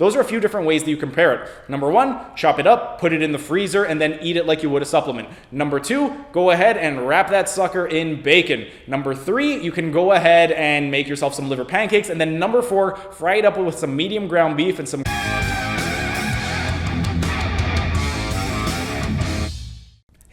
those are a few different ways that you compare it. Number one, chop it up, put it in the freezer, and then eat it like you would a supplement. Number two, go ahead and wrap that sucker in bacon. Number three, you can go ahead and make yourself some liver pancakes. And then number four, fry it up with some medium ground beef and some...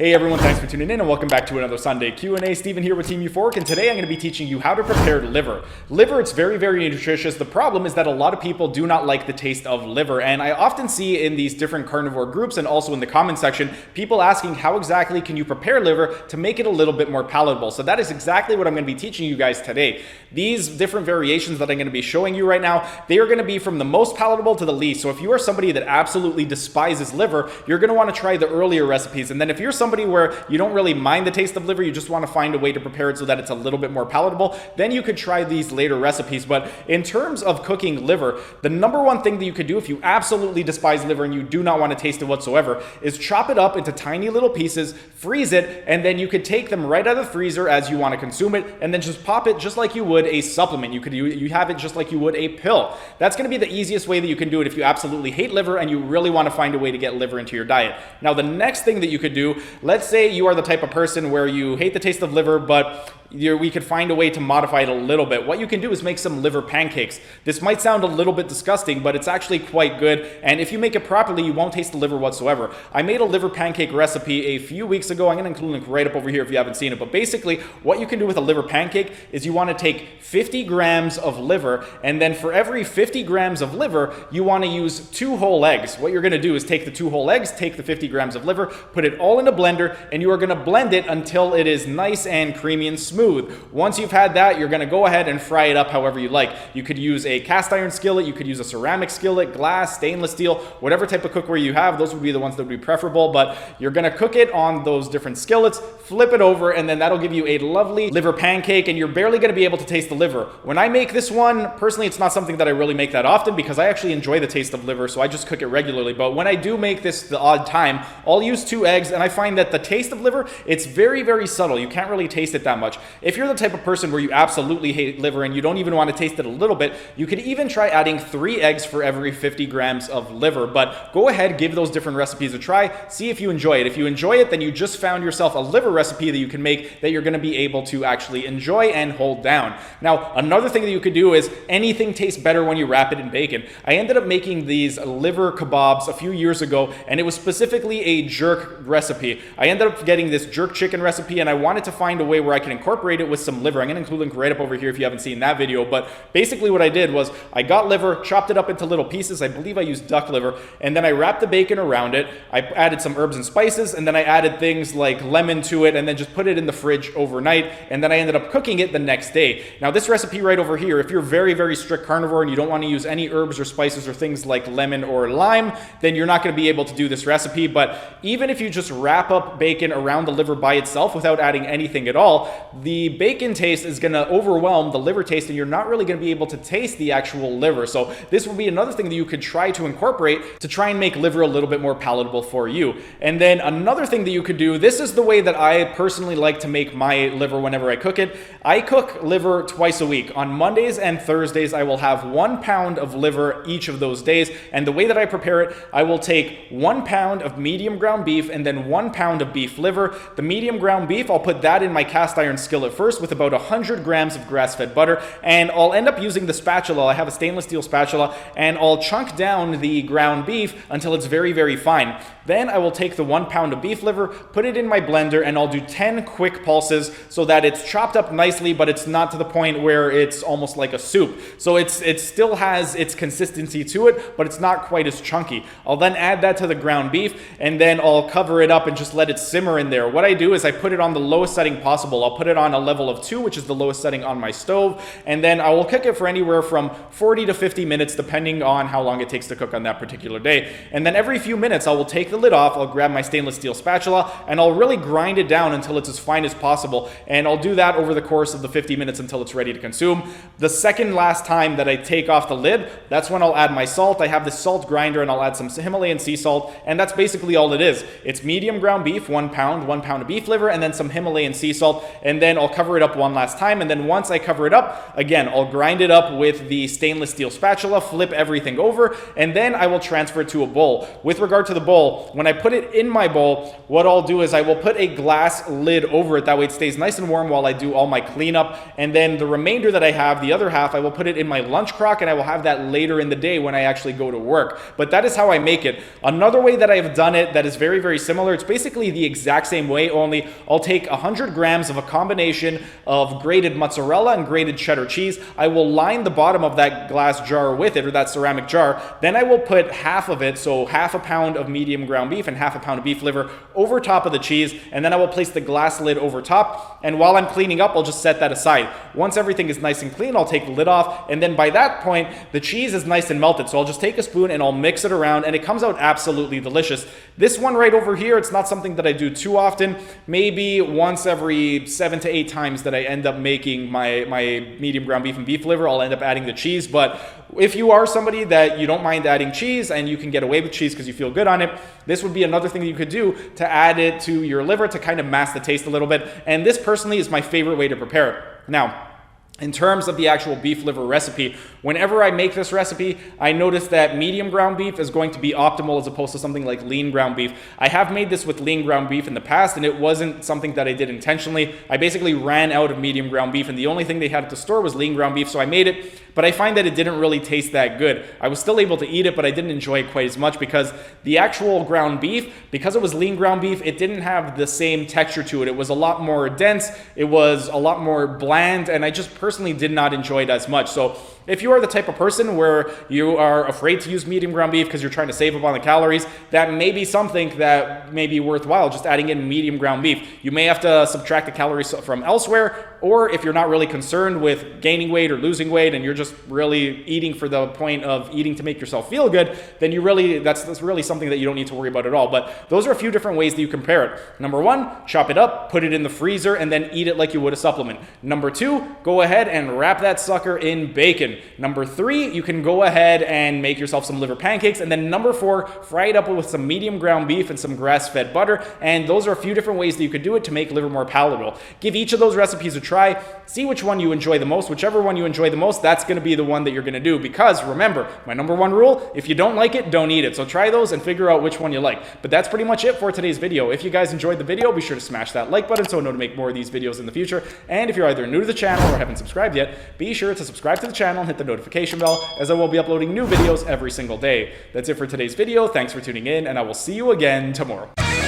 Hey everyone, thanks for tuning in and welcome back to another Sunday Q&A. Steven here with Team Euphoric, and today I'm going to be teaching you how to prepare liver. Liver, it's very, very nutritious. The problem is that a lot of people do not like the taste of liver, and I often see in these different carnivore groups and also in the comment section, people asking how exactly can you prepare liver to make it a little bit more palatable. So that is exactly what I'm going to be teaching you guys today. These different variations that I'm going to be showing you right now, they are going to be from the most palatable to the least. So if you are somebody that absolutely despises liver, you're going to want to try the earlier recipes. And then if you're somebody where you don't really mind the taste of liver, you just want to find a way to prepare it so that it's a little bit more palatable, then you could try these later recipes. But in terms of cooking liver, the number one thing that you could do if you absolutely despise liver and you do not want to taste it whatsoever is chop it up into tiny little pieces, freeze it, and then you could take them right out of the freezer as you want to consume it, and then just pop it just like you would a supplement. You have it just like you would a pill. That's going to be the easiest way that you can do it if you absolutely hate liver and you really want to find a way to get liver into your diet. Now, the next thing that you could do, let's say you are the type of person where you hate the taste of liver, but we could find a way to modify it a little bit. What you can do is make some liver pancakes. This might sound a little bit disgusting, but it's actually quite good. And if you make it properly, you won't taste the liver whatsoever. I made a liver pancake recipe a few weeks ago. I'm going to include a link right up over here if you haven't seen it. But basically, what you can do with a liver pancake is you want to take 50 grams of liver, and then for every 50 grams of liver, you want to use 2 whole eggs. What you're going to do is take the 2 whole eggs, take the 50 grams of liver, put it all in a blender, and you are going to blend it until it is nice and creamy and smooth. Once you've had that, you're going to go ahead and fry it up however you like. You could use a cast iron skillet, you could use a ceramic skillet, glass, stainless steel, whatever type of cookware you have, those would be the ones that would be preferable, but you're going to cook it on those different skillets, flip it over, and then that'll give you a lovely liver pancake, and you're barely going to be able to taste the liver. When I make this one, personally, it's not something that I really make that often because I actually enjoy the taste of liver, so I just cook it regularly. But when I do make this the odd time, I'll use 2 eggs, and I find that the taste of liver, it's very, very subtle. You can't really taste it that much. If you're the type of person where you absolutely hate liver and you don't even want to taste it a little bit, you could even try adding 3 eggs for every 50 grams of liver. But go ahead, give those different recipes a try, see if you enjoy it. If you enjoy it, then you just found yourself a liver recipe that you can make that you're going to be able to actually enjoy and hold down. Now, another thing that you could do is anything tastes better when you wrap it in bacon. I ended up making these liver kebabs a few years ago, and it was specifically a jerk recipe. I ended up getting this jerk chicken recipe, and I wanted to find a way where I can incorporate it with some liver. I'm going to include a link right up over here if you haven't seen that video, but basically what I did was I got liver, chopped it up into little pieces. I believe I used duck liver, and then I wrapped the bacon around it. I added some herbs and spices, and then I added things like lemon to it, and then just put it in the fridge overnight, and then I ended up cooking it the next day. Now, this recipe right over here, if you're very, very strict carnivore and you don't want to use any herbs or spices or things like lemon or lime, then you're not going to be able to do this recipe. But even if you just wrap up bacon around the liver by itself without adding anything at all, the bacon taste is going to overwhelm the liver taste, and you're not really going to be able to taste the actual liver. So this would be another thing that you could try to incorporate to try and make liver a little bit more palatable for you. And then another thing that you could do, this is the way that I personally like to make my liver whenever I cook it. I cook liver twice a week. On Mondays and Thursdays, I will have 1 pound of liver each of those days. And the way that I prepare it, I will take 1 pound of medium ground beef and then 1 pound of beef liver. The medium ground beef, I'll put that in my cast iron skillet first with about 100 grams of grass-fed butter, and I'll end up using the spatula. I have a stainless steel spatula, and I'll chunk down the ground beef until it's very, very fine. Then I will take the 1 pound of beef liver, put it in my blender, and I'll do 10 quick pulses so that it's chopped up nicely, but it's not to the point where it's almost like a soup. So it still has its consistency to it, but it's not quite as chunky. I'll then add that to the ground beef, and then I'll cover it up and just let it simmer in there. What I do is I put it on the lowest setting possible. I'll put it on a level of 2, which is the lowest setting on my stove, and then I will cook it for anywhere from 40 to 50 minutes, depending on how long it takes to cook on that particular day. And then every few minutes, I will take the lid off, I'll grab my stainless steel spatula, and I'll really grind it down until it's as fine as possible. And I'll do that over the course of the 50 minutes until it's ready to consume. The second last time that I take off the lid, that's when I'll add my salt. I have this salt grinder, and I'll add some Himalayan sea salt, and that's basically all it is. It's medium ground beef, 1 pound of beef liver, and then some Himalayan sea salt. And then then I'll cover it up one last time. And then once I cover it up, again, I'll grind it up with the stainless steel spatula, flip everything over, and then I will transfer it to a bowl. With regard to the bowl, when I put it in my bowl, what I'll do is I will put a glass lid over it. That way it stays nice and warm while I do all my cleanup. And then the remainder that I have, the other half, I will put it in my lunch crock, and I will have that later in the day when I actually go to work. But that is how I make it. Another way that I have done it that is very, very similar, it's basically the exact same way, only I'll take 100 grams of a combination of grated mozzarella and grated cheddar cheese. I will line the bottom of that glass jar with it, or that ceramic jar. Then I will put half of it, so half a pound of medium ground beef and half a pound of beef liver over top of the cheese, and then I will place the glass lid over top. And while I'm cleaning up, I'll just set that aside. Once everything is nice and clean, I'll take the lid off, and then by that point, the cheese is nice and melted. So I'll just take a spoon and I'll mix it around, and it comes out absolutely delicious. This one right over here, it's not something that I do too often. Maybe once every 7 to 8 times that I end up making my medium ground beef and beef liver, I'll end up adding the cheese. But if you are somebody that you don't mind adding cheese and you can get away with cheese because you feel good on it, this would be another thing that you could do to add it to your liver to kind of mask the taste a little bit. And this personally is my favorite way to prepare it. Now, in terms of the actual beef liver recipe, whenever I make this recipe, I notice that medium ground beef is going to be optimal as opposed to something like lean ground beef. I have made this with lean ground beef in the past, and it wasn't something that I did intentionally. I basically ran out of medium ground beef, and the only thing they had at the store was lean ground beef, so I made it, but I find that it didn't really taste that good. I was still able to eat it, but I didn't enjoy it quite as much because the actual ground beef, because it was lean ground beef, it didn't have the same texture to it. It was a lot more dense, it was a lot more bland, and I just personally did not enjoy it as much. So if you are the type of person where you are afraid to use medium ground beef because you're trying to save up on the calories, that may be something that may be worthwhile, just adding in medium ground beef. You may have to subtract the calories from elsewhere, or if you're not really concerned with gaining weight or losing weight and you're just really eating for the point of eating to make yourself feel good, then you really, that's really something that you don't need to worry about at all. But those are a few different ways that you compare it. Number one, chop it up, put it in the freezer, and then eat it like you would a supplement. Number two, go ahead and wrap that sucker in bacon. Number three, you can go ahead and make yourself some liver pancakes. And then number four, fry it up with some medium ground beef and some grass-fed butter. And those are a few different ways that you could do it to make liver more palatable. Give each of those recipes a try. See which one you enjoy the most. Whichever one you enjoy the most, that's going to be the one that you're going to do. Because remember, my number one rule, if you don't like it, don't eat it. So try those and figure out which one you like. But that's pretty much it for today's video. If you guys enjoyed the video, be sure to smash that like button so I know to make more of these videos in the future. And if you're either new to the channel or haven't subscribed yet, be sure to subscribe to the channel and hit the notification bell, as I will be uploading new videos every single day. That's it for today's video. Thanks for tuning in, and I will see you again tomorrow.